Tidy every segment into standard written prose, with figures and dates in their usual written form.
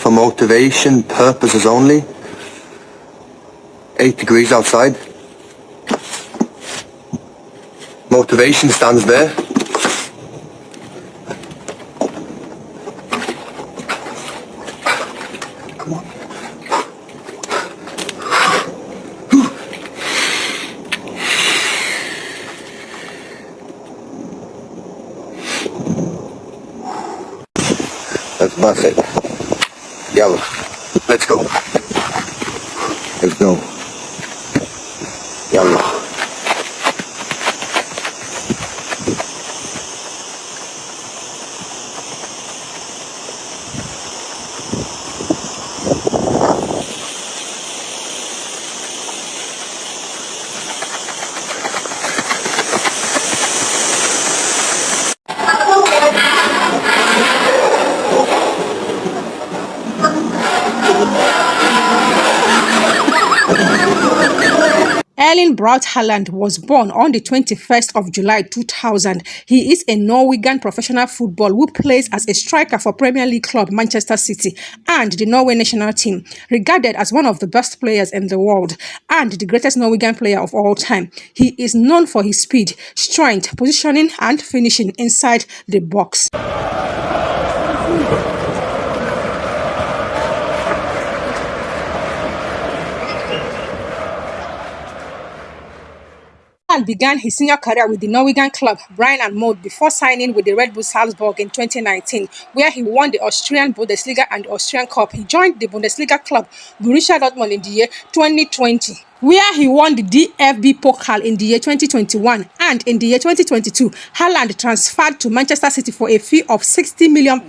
for motivation purposes only. 8 degrees outside. Motivation stands there. Come on. That's perfect. Yellow. Let's go. Let's go. Yellow. Erling Braut Haaland was born on the 21st of July 2000. He is a Norwegian professional footballer who plays as a striker for Premier League club Manchester City and the Norway national team. Regarded as one of the best players in the world and the greatest Norwegian player of all time, he is known for his speed, strength, positioning and finishing inside the box. Haaland began his senior career with the Norwegian club Brian and Mode before signing with the Red Bull Salzburg in 2019, where he won the Austrian Bundesliga and the Austrian Cup. He joined the Bundesliga club Borussia Dortmund in the year 2020. Where he won the DFB Pokal in the year 2021, and in the year 2022, Haaland transferred to Manchester City for a fee of £60 million,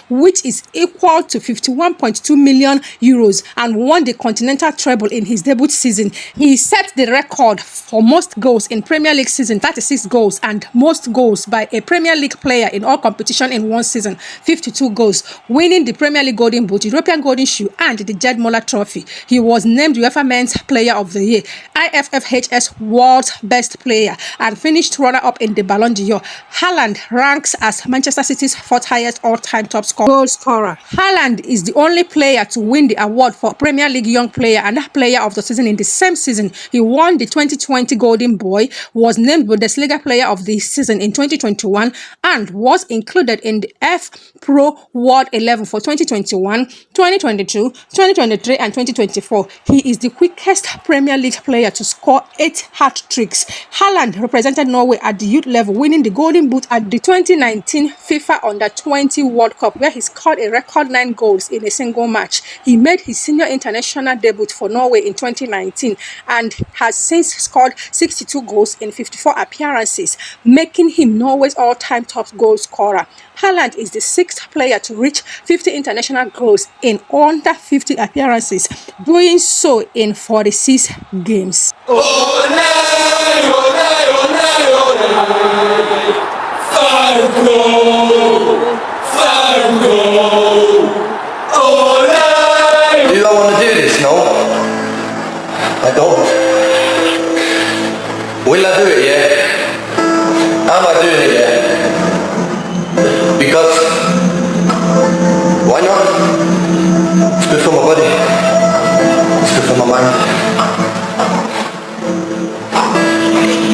which is equal to 51.2 million euros, and won the Continental treble in his debut season. He set the record for most goals in Premier League season, 36 goals, and most goals by a Premier League player in all competition in one season, 52 goals, winning the Premier League Golden Boot, European Golden Shoe, and the Jed Muller Trophy. He was named UEFA Men's Player of the Year, IFFHS World's Best Player, and finished runner-up in the Ballon d'Or. Haaland ranks as Manchester City's fourth highest all-time goal scorer. Haaland is the only player to win the award for Premier League Young Player and Player of the Season in the same season. He won the 2020 Golden Boy, was named Bundesliga Player of the Season in 2021, and was included in the F Pro World 11 for 2021, 2022, 2023, and 2024. He is the quickest Premier League player to score 8 hat-tricks. Haaland represented Norway at the youth level, winning the Golden Boot at the 2019 FIFA Under-20 World Cup, where he scored a record 9 goals in a single match. He made his senior international debut for Norway in 2019 and has since scored 62 goals in 54 appearances, making him Norway's all-time top goal scorer. Haaland is the 6th player to reach 50 international goals in under 50 appearances, doing so in 46 games. Do I want to do this? No. I don't. Will I do it? Yeah. Am I doing it? Yeah. Because why not? It's good for my body. It's good for my mind.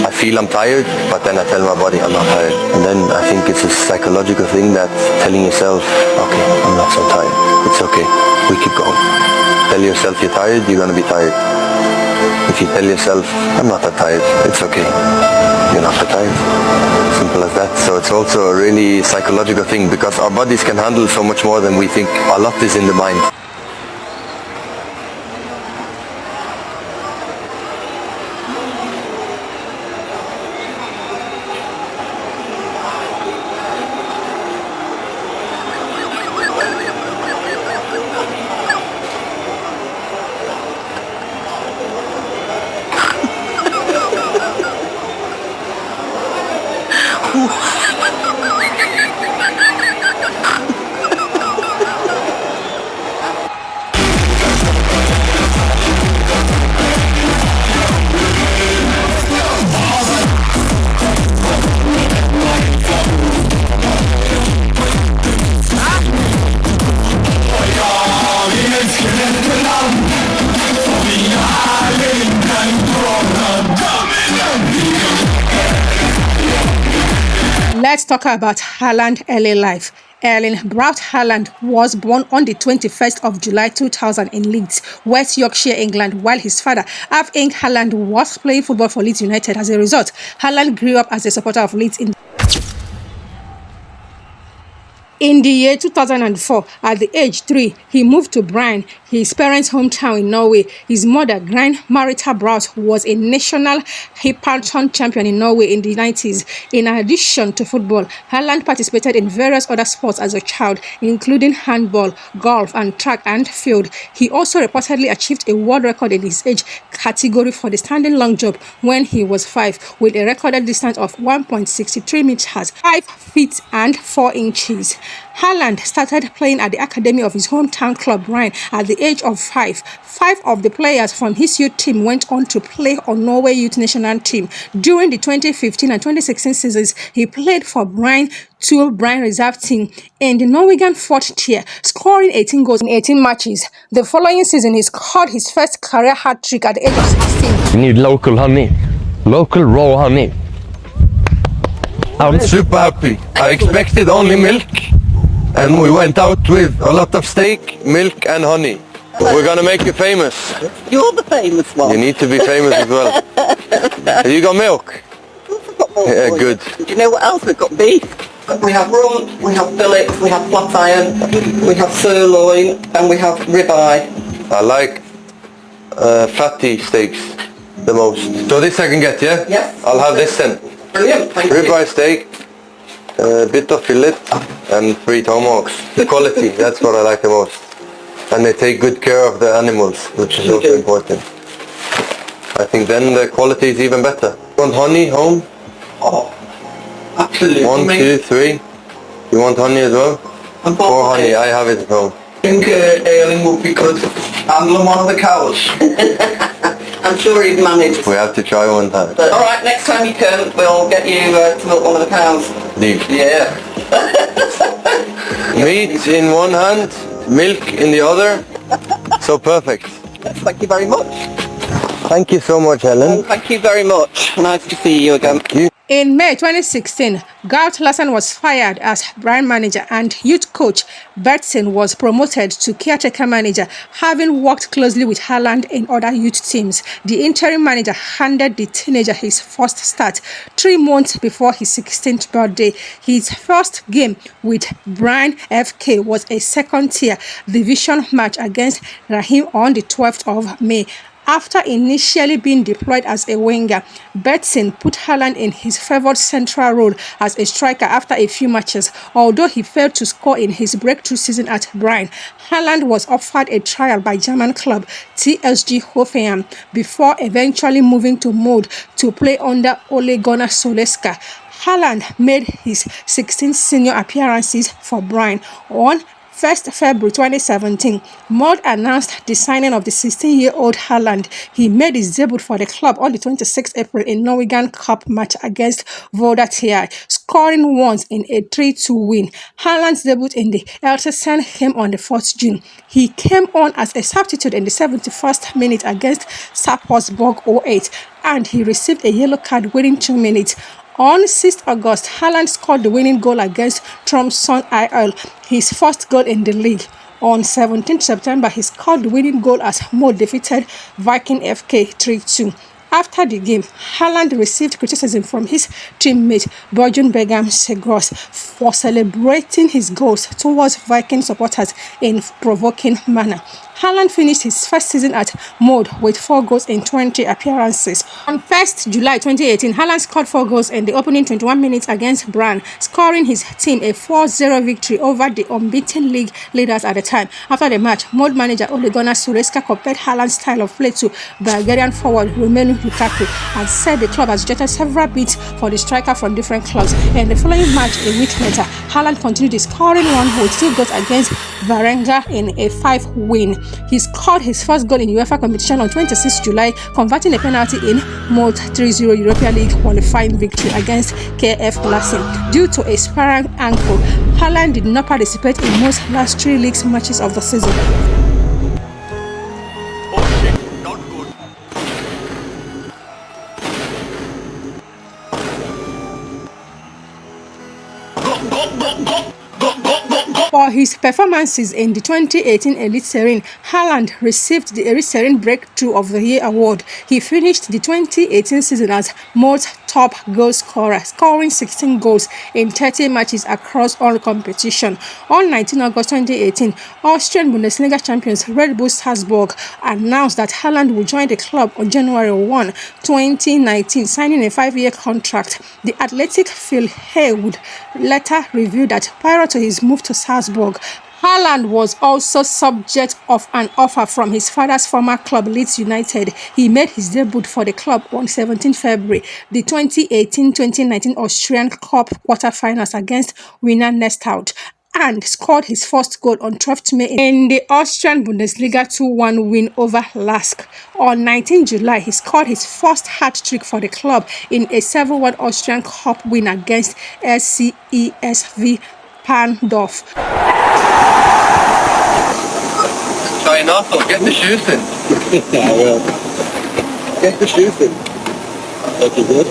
I feel I'm tired, but then I tell my body I'm not tired. And then I think it's a psychological thing that's telling yourself, okay, I'm not so tired. It's okay. We keep going. Tell yourself you're tired, you're gonna be tired. If you tell yourself, I'm not that tired, it's okay. You're not that tired. Simple as that. So it's also a really psychological thing, because our bodies can handle so much more than we think. A lot is in the mind. Let's talk about Haaland early life. Erling Braut Haaland was born on the 21st of July 2000 in Leeds, West Yorkshire, England, while his father, Erling Haaland, was playing football for Leeds United. As a result, Haaland grew up as a supporter of Leeds in the year 2004, at the age 3, he moved to Bryn, his parents' hometown in Norway. His mother, Grin Marita Braut, was a national heptathlon champion in Norway in the 90s. In addition to football, Haaland participated in various other sports as a child, including handball, golf, and track and field. He also reportedly achieved a world record in his age category for the standing long jump when he was 5, with a recorded distance of 1.63 meters, 5 feet and 4 inches. Haaland started playing at the academy of his hometown club Bryn at the age of 5. 5 of the players from his youth team went on to play on Norway youth national team. During the 2015 and 2016 seasons, he played for Bryn 2 Bryn reserve team in the Norwegian 4th tier, scoring 18 goals in 18 matches. The following season, he scored his first career hat-trick at the age of 16. We need local honey, local raw honey. I'm super happy. I expected only milk, and we went out with a lot of steak, milk and honey. We're gonna make you famous. You're the famous one. You need to be famous as well. Have you got milk? Yeah, good. Do you know what else we've got? Beef. We have rump, we have fillets, we have flat iron, we have sirloin, and we have ribeye. I like fatty steaks the most. So this I can get, yeah? Yes. I'll have this then. Brilliant, thank you. Ribeye steak, a bit of fillet, and 3 tomahawks. The quality, that's what I like the most. And they take good care of the animals, which is also important. I think then the quality is even better. Want honey home? Oh, absolutely. 1, 2, 3. You want honey as well? And 4 honey, I have it at home. I think Erling would be good handling one of the cows. I'm sure he'd manage. We have to try one time. Alright, next time you come, we'll get you to milk one of the cows. Deal. Yeah. Meat in one hand, milk in the other. So perfect. Thank you very much. Thank you so much, Helen. Thank you very much. Nice to see you again. Thank you. In May 2016, Gert Larsson was fired as Bryn manager and youth coach Bertsen was promoted to caretaker manager, having worked closely with Haaland in other youth teams. The interim manager handed the teenager his first start 3 months before his 16th birthday. His first game with Bryn FK was a second-tier division match against Rahim on the 12th of May. After initially being deployed as a winger, Bertsen put Haaland in his favoured central role as a striker after a few matches. Although he failed to score in his breakthrough season at Bryn, Haaland was offered a trial by German club TSG Hoffenheim before eventually moving to Molde to play under Ole Gunnar Solskjaer. Haaland made his 16 senior appearances for Bryn on 1st February 2017, Molde announced the signing of the 16-year-old Haaland. He made his debut for the club on the 26th April in Norwegian Cup match against Volda TI, scoring once in a 3-2 win. Haaland's debut in the Eltersson came on the 4th June. He came on as a substitute in the 71st minute against Sarpsborg 08, and he received a yellow card within 2 minutes. On 6th August, Haaland scored the winning goal against Tromsø IL, his first goal in the league. On 17th September, he scored the winning goal as Molde defeated Viking FK 3-2. After the game, Haaland received criticism from his teammate Bjørn Begam Segros for celebrating his goals towards Viking supporters in provoking manner. Haaland finished his first season at Molde with 4 goals in 20 appearances. On 1st July 2018, Haaland scored 4 goals in the opening 21 minutes against Bryn, scoring his team a 4-0 victory over the unbeaten league leaders at the time. After the match, Molde manager Ole Gunnar Solskjaer compared Haaland's style of play to Bulgarian forward Romelu Lukaku and said the club has rejected several bids for the striker from different clubs. In the following match, a week later, Haaland continued his scoring run with 2 goals against Varenga in a 5 win. He scored his first goal in UEFA competition on 26 July, converting a penalty in Molde 3-0 Europa League qualifying victory against KF Larsen. Due to a sprained ankle, Haaland did not participate in most last 3 league matches of the season. For his performances in the 2018 Elite Series, Haaland received the Elite Series Breakthrough of the Year award. He finished the 2018 season as most top goal scorer, scoring 16 goals in 30 matches across all competition. On 19 August 2018, Austrian Bundesliga champions Red Bull Salzburg announced that Haaland will join the club on January 1, 2019, signing a 5-year contract. The Athletic Phil Haywood later revealed that prior to his move to Salzburg, Haaland was also subject of an offer from his father's former club Leeds United. He made his debut for the club on 17 February, the 2018-2019 Austrian Cup quarter-finals against Wiener Neustadt, and scored his first goal on 12th May in the Austrian Bundesliga 2-1 win over Lask. On 19 July, he scored his first hat-trick for the club in a 7-1 Austrian Cup win against SCESV Pandorf. Try enough, or get the shoes in. I will. Get the shoes in. Okay, good.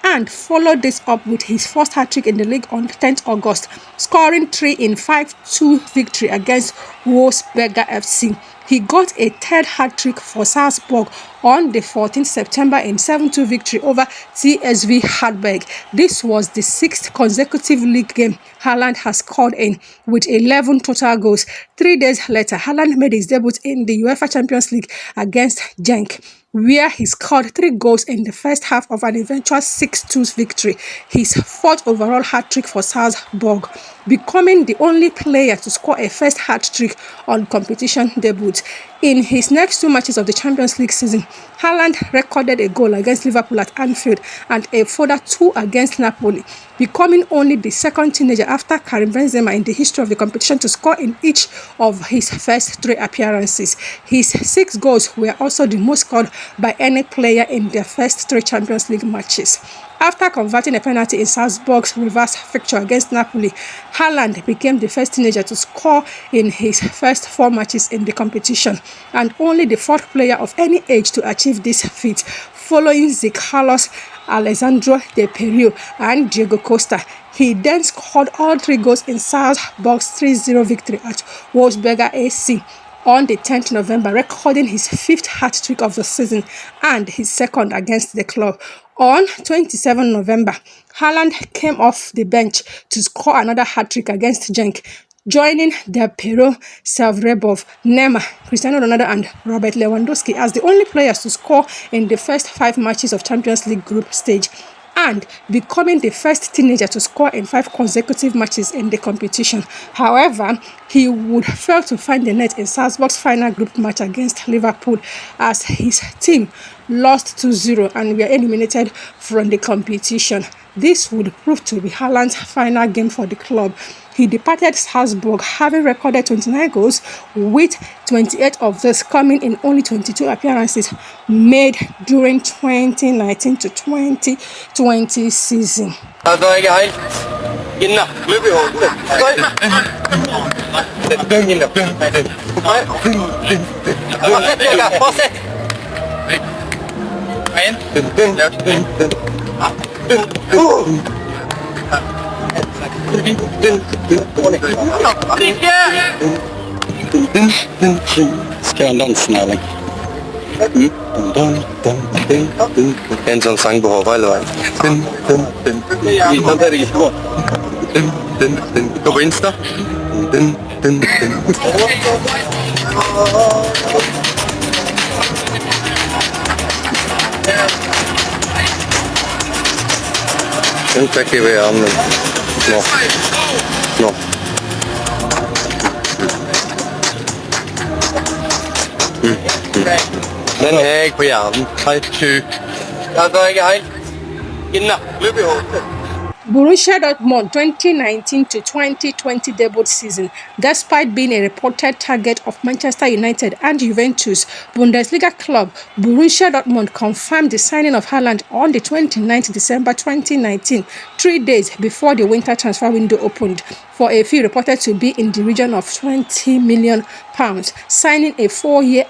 And followed this up with his first hat-trick in the league on 10th August, scoring 3 in 5-2 victory against Wolfsberger FC. He got a third hat-trick for Salzburg on the 14th September in 7-2 victory over TSV Hartberg. This was the 6th consecutive league game Haaland has scored in, with 11 total goals. 3 days later, Haaland made his debut in the UEFA Champions League against Genk, where he scored 3 goals in the first half of an eventual 6-2 victory, his 4th overall hat-trick for Salzburg, becoming the only player to score a first hat-trick on competition debut. In his next 2 matches of the Champions League season, Haaland recorded a goal against Liverpool at Anfield and a further 2 against Napoli, becoming only the second teenager after Karim Benzema in the history of the competition to score in each of his first 3 appearances. His 6 goals were also the most scored by any player in their first 3 Champions League matches. After converting a penalty in Salzburg's reverse fixture against Napoli, Haaland became the first teenager to score in his first 4 matches in the competition, and only the 4th player of any age to achieve this feat, following Zé Carlos, Alessandro Del Piero, and Diego Costa. He then scored all 3 goals in Salzburg's 3-0 victory at Wolfsberger AC on the 10th November, recording his 5th hat-trick of the season and his 2nd against the club. On 27 November, Haaland came off the bench to score another hat-trick against Genk, joining Del Piero, Savrebov, Neymar, Cristiano Ronaldo and Robert Lewandowski as the only players to score in the first 5 matches of Champions League group stage, and becoming the first teenager to score in 5 consecutive matches in the competition. However, he would fail to find the net in Salzburg's final group match against Liverpool as his team lost 2-0 and were eliminated from the competition. This would prove to be Haaland's final game for the club. He departed Salzburg having recorded 29 goals, with 28 of those coming in only 22 appearances made during 2019 to 2020 season. Ska jag dansa, Erling? En sånn sang på hodet hele veien. Gå på Insta. Den trekker vi armen nå. Nå. Den er jeg på hjernen. Helt sjuk. Ja, da er jeg helt inne. Løp i hodet. Borussia Dortmund 2019 to 2020 debut season. Despite being a reported target of Manchester United and Juventus, Bundesliga club Borussia Dortmund confirmed the signing of Haaland on the 29th December 2019, 3 days before the winter transfer window opened, for a fee reported to be in the region of £20 million, signing a 4.5-year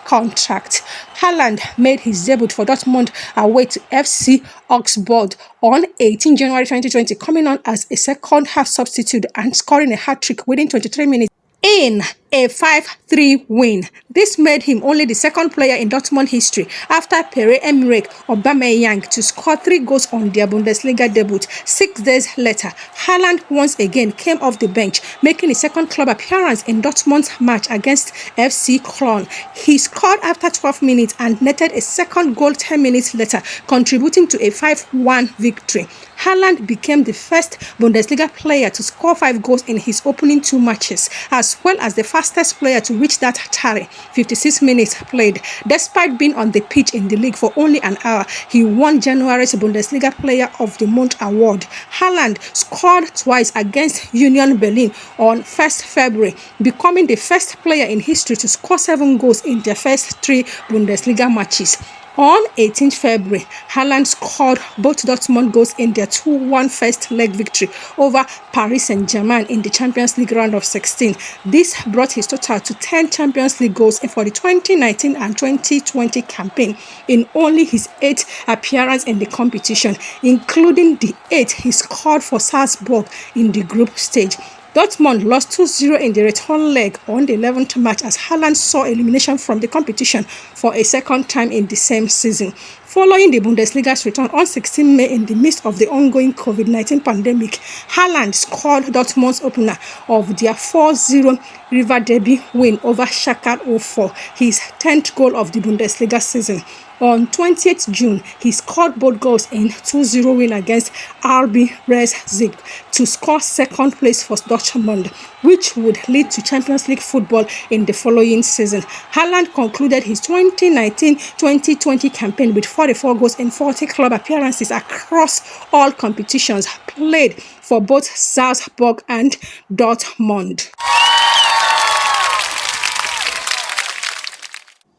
contract. Haaland made his debut for Dortmund away to FC Augsburg on 18 January 2020, coming on as a second-half substitute and scoring a hat-trick within 23 minutes in a 5-3 win. This made him only the second player in Dortmund history after Pierre-Emerick Aubameyang to score 3 goals on their Bundesliga debut. 6 days later, Haaland once again came off the bench, making his second club appearance in Dortmund's match against FC Cologne. He scored after 12 minutes and netted a second goal 10 minutes later, contributing to a 5-1 victory. Haaland became the first Bundesliga player to score 5 goals in his opening 2 matches, as well as the fastest player to reach that tally, 56 minutes played. Despite being on the pitch in the league for only an hour, he won January's Bundesliga Player of the Month award. Haaland scored twice against Union Berlin on 1st February, becoming the first player in history to score 7 goals in their first 3 Bundesliga matches. On 18th February, Haaland scored both Dortmund goals in their 2-1 first leg victory over Paris Saint-Germain in the Champions League round of 16. This brought his total to 10 Champions League goals for the 2019 and 2020 campaign in only his 8th appearance in the competition, including the 8 he scored for Salzburg in the group stage. Dortmund lost 2-0 in the return leg on the 11th match as Haaland saw elimination from the competition for a second time in the same season. Following the Bundesliga's return on 16 May in the midst of the ongoing COVID-19 pandemic, Haaland scored Dortmund's opener of their 4-0 River Derby win over Schalke 04, his 10th goal of the Bundesliga season. On 20th June, he scored both goals in 2-0 win against RB Leipzig to score second place for Dortmund, which would lead to Champions League football in the following season. Haaland concluded his 2019-2020 campaign with 44 goals in 40 club appearances across all competitions played for both Salzburg and Dortmund.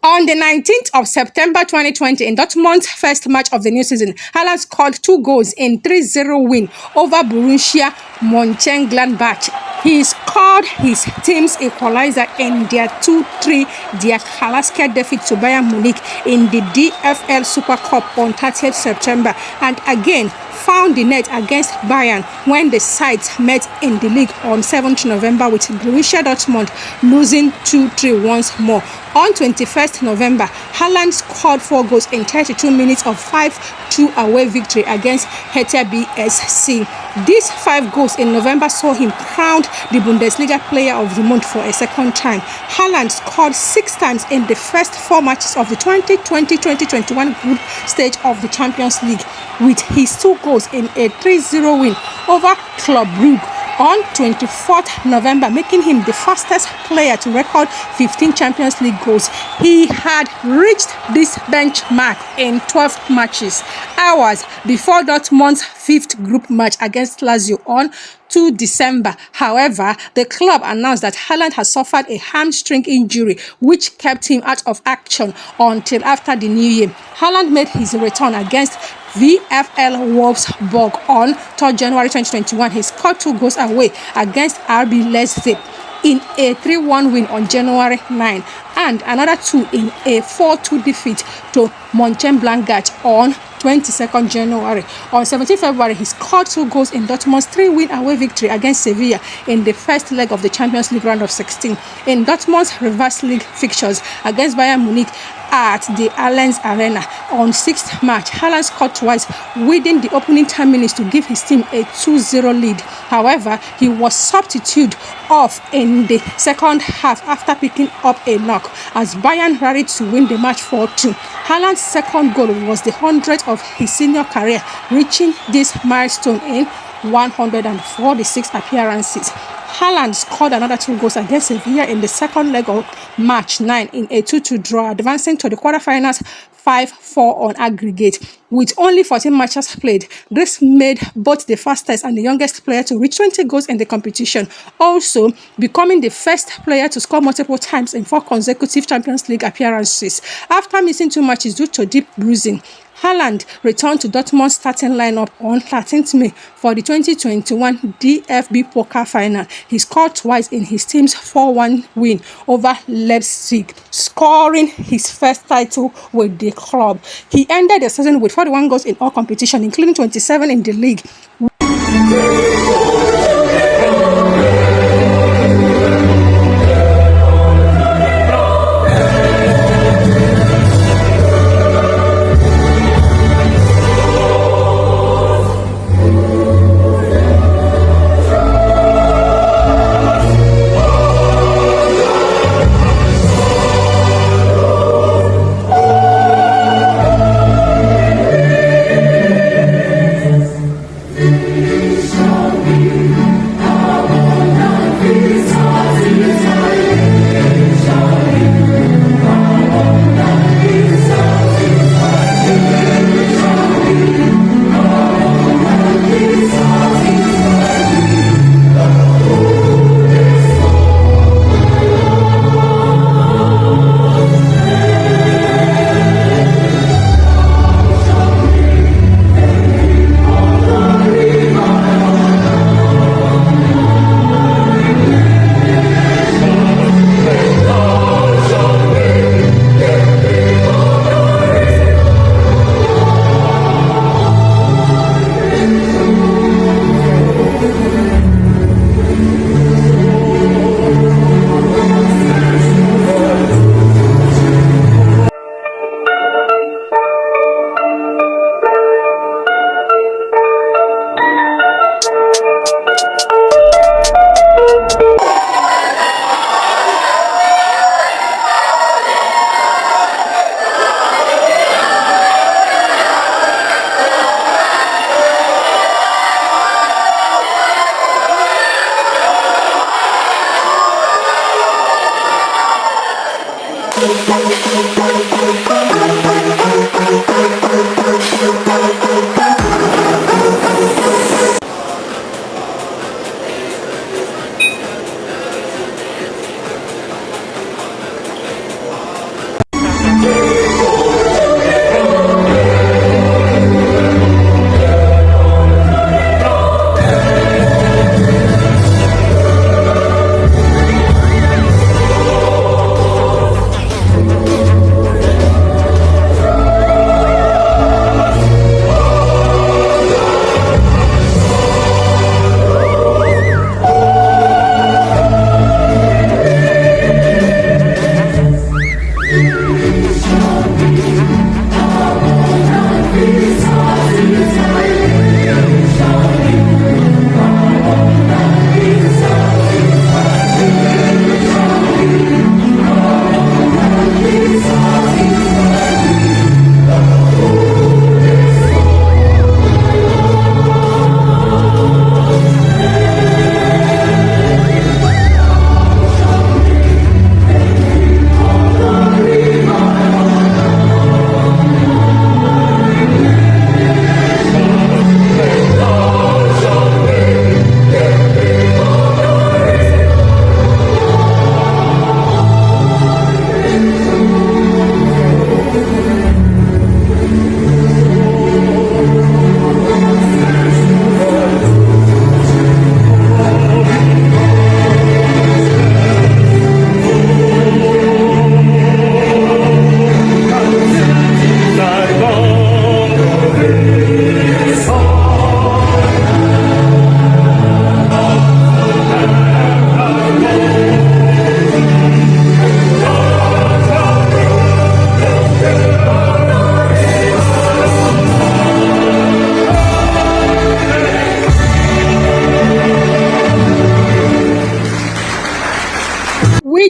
On the 19th of September 2020, in Dortmund's first match of the new season, Haaland scored 2 goals in 3-0 win over Borussia Mönchengladbach. He scored his team's equalizer in their 2-3 Der Klassiker defeat to Bayern Munich in the DFL Super Cup on 30th September and again found the net against Bayern when the sides met in the league on 7th November with Borussia Dortmund losing 2-3 once more. On 21st November, Haaland scored 4 goals in 32 minutes of 5-2 away victory against Hertha BSC. These 5 goals in November saw him crowned the Bundesliga Player of the Month for a second time. Haaland scored 6 times in the first 4 matches of the 2020-2021 group stage of the Champions League, with his 2 goals in a 3-0 win over Club Brugge on 24th November, making him the fastest player to record 15 Champions League goals. He had reached this benchmark in 12 matches, hours before Dortmund's 5th group match against Lazio on 2 December. However, the club announced that Haaland has suffered a hamstring injury, which kept him out of action until after the new year. Haaland made his return against VfL Wolfsburg on 3rd January 2021. He scored 2 goals away against RB Leipzig in a 3-1 win on January 9 and another 2 in a 4-2 defeat to Mönchengladbach on 22nd January. On 17th February, he scored 2 goals in Dortmund's 3-win away victory against Sevilla in the first leg of the Champions League round of 16. In Dortmund's reverse league fixtures against Bayern Munich at the Allianz Arena on 6th March, Haaland scored twice within the opening 10 minutes to give his team a 2-0 lead. However, he was substituted off in the second half after picking up a knock as Bayern rallied to win the match 4-2. Haaland's second goal was the 100th of his senior career, reaching this milestone in 146 appearances. Haaland scored another 2 goals against Sevilla in the second leg of March 9 in a 2-2 draw, advancing to the quarterfinals 5-4 on aggregate. With only 14 matches played, this made both the fastest and the youngest player to reach 20 goals in the competition, also becoming the first player to score multiple times in 4 consecutive Champions League appearances. After missing 2 matches due to deep bruising, Haaland returned to Dortmund's starting lineup on 13th May for the 2021 DFB Pokal final. He scored twice in his team's 4-1 win over Leipzig, scoring his first title with the club. He ended the season with 41 goals in all competitions, including 27 in the league.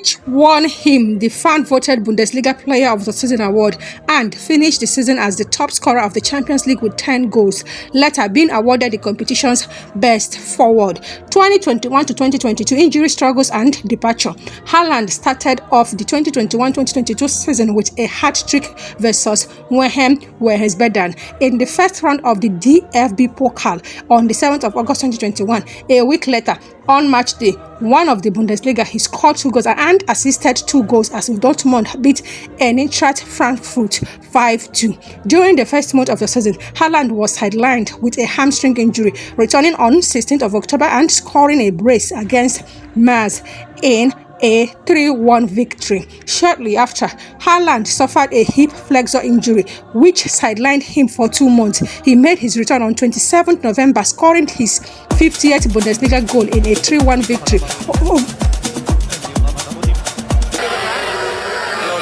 which won him the fan-voted Bundesliga Player of the Season award and finished the season as the top scorer of the Champions League with 10 goals, later being awarded the competition's best forward. 2021 to 2022 injury struggles and departure. Haaland started off the 2021-2022 season with a hat-trick versus Wiesbaden in the first round of the DFB Pokal on the 7th of August 2021. A week later, on match day 1 of the Bundesliga, he scored 2 goals and assisted 2 goals as Dortmund beat Eintracht Frankfurt 5-2. During the first month of the season, Haaland was sidelined with a hamstring injury, returning on 16th of October and scoring a brace against Mainz in a 3-1 victory. Shortly after, Haaland suffered a hip flexor injury, which sidelined him for 2 months. He made his return on 27th November, scoring his 50th Bundesliga goal in a 3-1 victory. Hello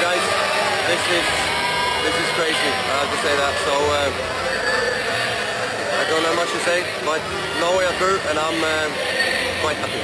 guys, this is crazy. I have to say that. So I don't have much to say, but now we are through, and I'm quite happy.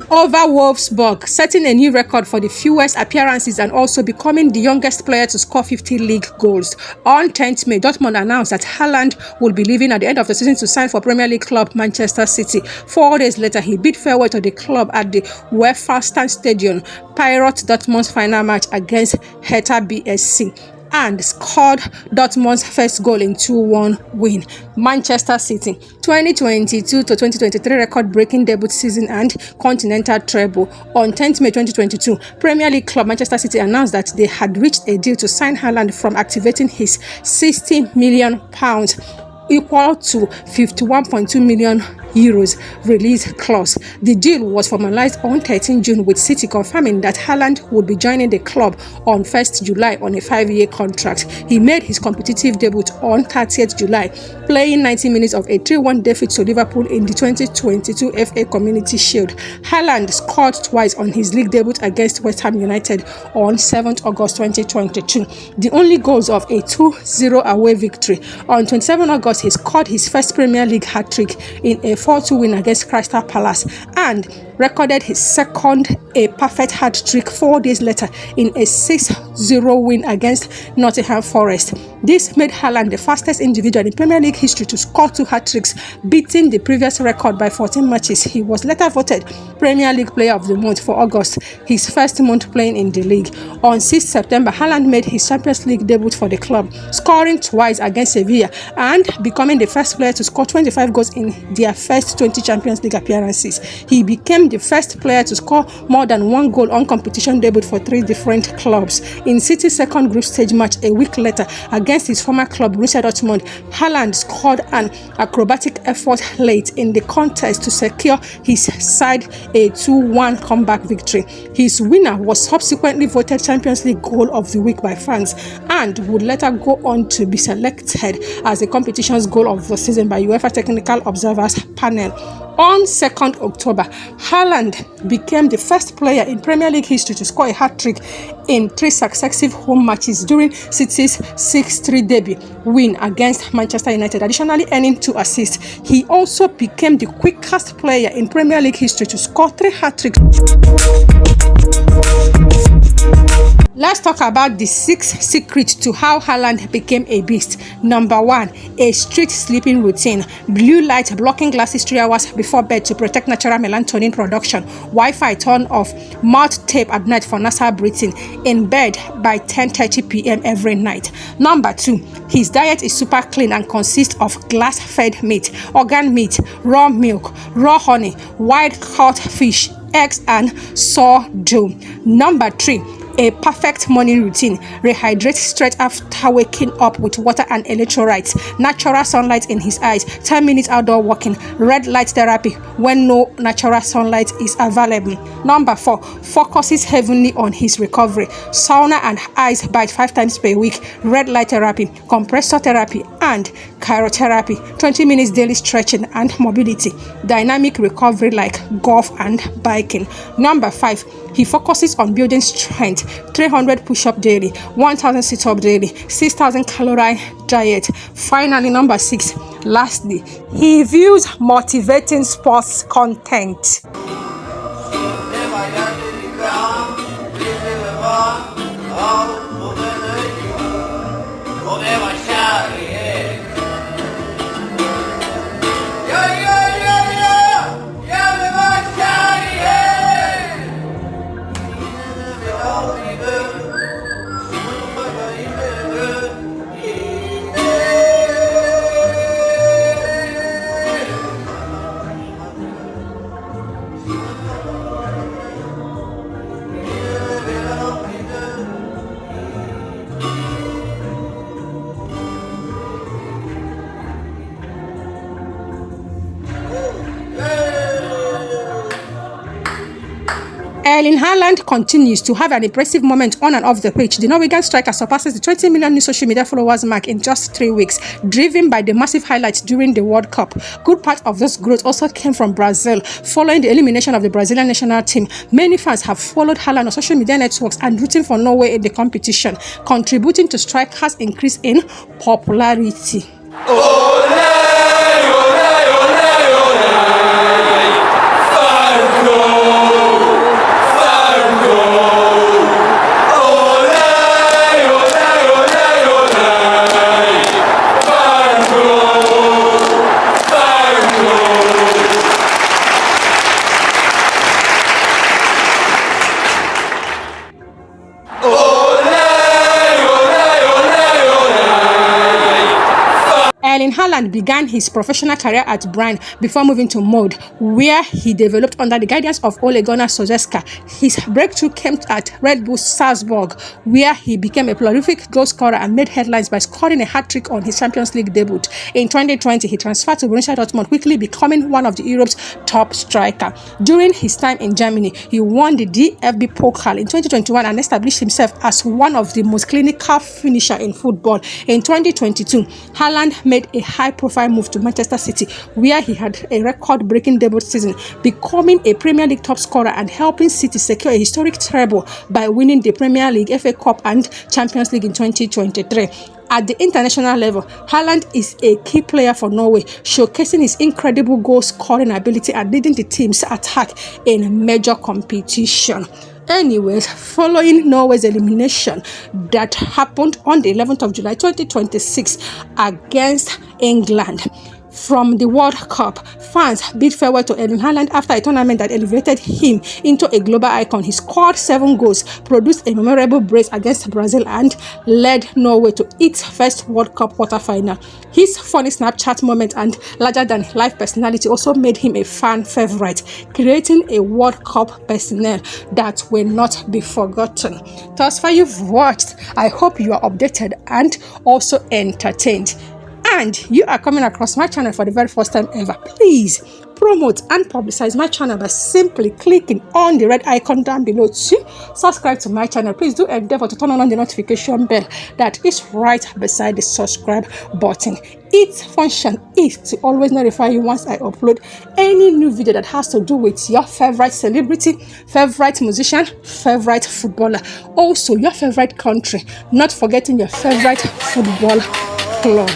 Over Wolfsburg, setting a new record for the fewest appearances and also becoming the youngest player to score 50 league goals. On 10th May, Dortmund announced that Haaland will be leaving at the end of the season to sign for Premier League club Manchester City. 4 days later, he bid farewell to the club at the Westfalen Stadium, Pirate Dortmund's final match against Hertha BSC, and scored Dortmund's first goal in 2-1 win. Manchester City 2022 to 2023 record-breaking debut season and continental treble. On 10th May 2022, Premier League club Manchester City announced that they had reached a deal to sign Haaland from activating his £60 million, equal to 51.2 million euros release clause. The deal was formalized on 13 June, with City confirming that Haaland would be joining the club on 1st July on a 5-year contract. He made his competitive debut on 30th July, playing 90 minutes of a 3-1 defeat to Liverpool in the 2022 FA Community Shield. Haaland scored twice on his league debut against West Ham United on 7th August 2022, the only goals of a 2-0 away victory. On 27 August, he scored his first Premier League hat-trick in a 4-2 win against Crystal Palace and recorded his second a perfect hat-trick 4 days later in a 6-0 win against Nottingham Forest. This made Haaland the fastest individual in Premier League history to score 2 hat-tricks, beating the previous record by 14 matches. He was later voted Premier League Player of the Month for August, his first month playing in the league. On 6th September, Haaland made his Champions League debut for the club, scoring twice against Sevilla and becoming the first player to score 25 goals in their first 20 Champions League appearances. He became the first player to score more than 1 goal on competition debut for 3 different clubs. In City's second group stage match a week later against his former club Borussia Dortmund, Haaland scored an acrobatic effort late in the contest to secure his side a 2-1 comeback victory. His winner was subsequently voted Champions League Goal of the Week by fans and would later go on to be selected as the competition's goal of the season by UEFA Technical Observers panel. On 2nd October, Haaland became the first player in Premier League history to score a hat-trick in 3 successive home matches during City's 6-3 debut win against Manchester United, additionally earning 2 assists. He also became the quickest player in Premier League history to score 3 hat-tricks. Let's talk about the 6 secrets to how Haaland became a beast. Number 1, a strict sleeping routine. Blue light blocking glasses 3 hours before bed to protect natural melatonin production. Wi-Fi turn off. Mouth tape at night for nasal breathing. In bed by 10:30 p.m. every night. Number 2, his diet is super clean and consists of glass-fed meat, organ meat, raw milk, raw honey, wild-caught fish, eggs, and sourdough. Number 3, a perfect morning routine. Rehydrate straight after waking up with water and electrolytes. Natural sunlight in his eyes. 10 minutes outdoor walking. Red light therapy when no natural sunlight is available. Number 4, focuses heavily on his recovery. Sauna and ice bath 5 times per week. Red light therapy, compressor therapy, and cryotherapy, 20 minutes daily stretching and mobility, dynamic recovery like golf and biking. Number 5, he focuses on building strength, 300 push-up daily, 1000 sit-up daily, 6000 calorie diet. Finally, number 6, lastly, he views motivating sports content. Erling Haaland continues to have an impressive moment on and off the pitch. The Norwegian striker surpasses the 20 million new social media followers mark in just 3 weeks, driven by the massive highlights during the World Cup. Good part of this growth also came from Brazil. Following the elimination of the Brazilian national team, many fans have followed Haaland on social media networks and rooting for Norway in the competition, contributing to striker's increase in popularity. Erling Haaland began his professional career at Brighton before moving to Molde, where he developed under the guidance of Ole Gunnar Solskjaer. His breakthrough came at Red Bull Salzburg, where he became a prolific goal scorer and made headlines by scoring a hat-trick on his Champions League debut. In 2020, he transferred to Borussia Dortmund, quickly becoming one of Europe's top strikers. During his time in Germany, he won the DFB Pokal in 2021 and established himself as one of the most clinical finishers in football. In 2022, Haaland made a high-profile move to Manchester City, where he had a record-breaking debut season, becoming a Premier League top scorer and helping City secure a historic treble by winning the Premier League, FA Cup and Champions League in 2023. At the international level, Haaland is a key player for Norway, showcasing his incredible goal-scoring ability and leading the team's attack in major competition. Anyways, following Norway's elimination that happened on the 11th of July 2026 against England from the World Cup, fans bid farewell to Erling Haaland after a tournament that elevated him into a global icon. He scored 7 goals, produced a memorable brace against Brazil, and led Norway to its first World Cup quarterfinal. His funny Snapchat moment and larger-than-life personality also made him a fan favorite, creating a World Cup personnel that will not be forgotten. Thus far, you've watched. I hope you are updated and also entertained. And you are coming across my channel for the very first time ever, please promote and publicize my channel by simply clicking on the red icon down below to subscribe to my channel. Please do endeavor to turn on the notification bell that is right beside the subscribe button. Its function is to always notify you once I upload any new video that has to do with your favorite celebrity, favorite musician, favorite footballer, also your favorite country, not forgetting your favorite football club.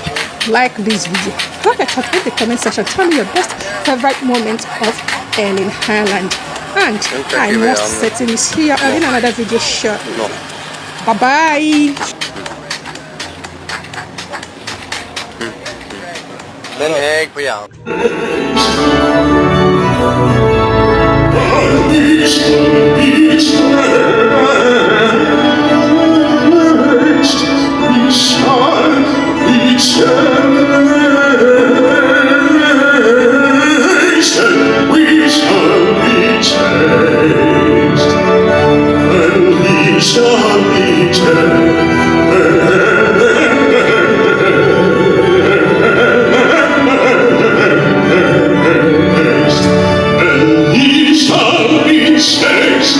Like this video, drop a thought in the comment section. Tell me your best favorite moment of Erling Haaland, and I must certainly see you all in another video shortly. Bye bye. Mistakes.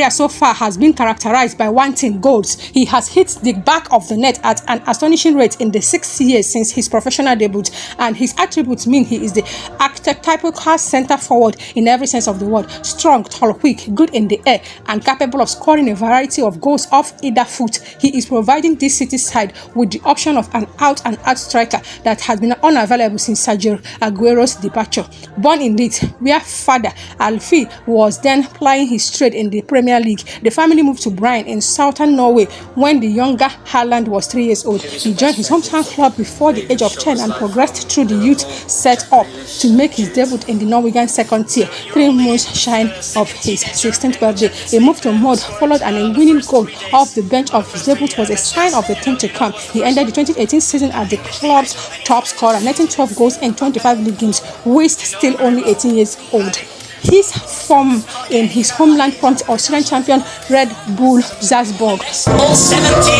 career so far has been characterized by wanting goals. He has hit the back of the net at an astonishing rate in the 6 years since his professional debut, and his attributes mean he is the archetypal centre forward in every sense of the word: strong, tall, quick, good in the air, and capable of scoring a variety of goals off either foot. He is providing this City side with the option of an out-and-out striker that has been unavailable since Sergio Aguero's departure. Born in Leeds, where father Alfie was then plying his trade in the Premier League, the family moved to Bryn in southern Norway when the younger Haaland was 3 years old. He joined his hometown club before the age of 10 and progressed through the youth set up to make his debut in the Norwegian second tier 3 months shy of his 16th birthday. A move to Mud followed, and a winning goal off the bench of his debut was a sign of the thing to come. He ended the 2018 season as the club's top scorer, netting 12 goals in 25 league games, whilst still only 18 years old. His form in his homeland prompted Australian champion Red Bull Salzburg. All 17.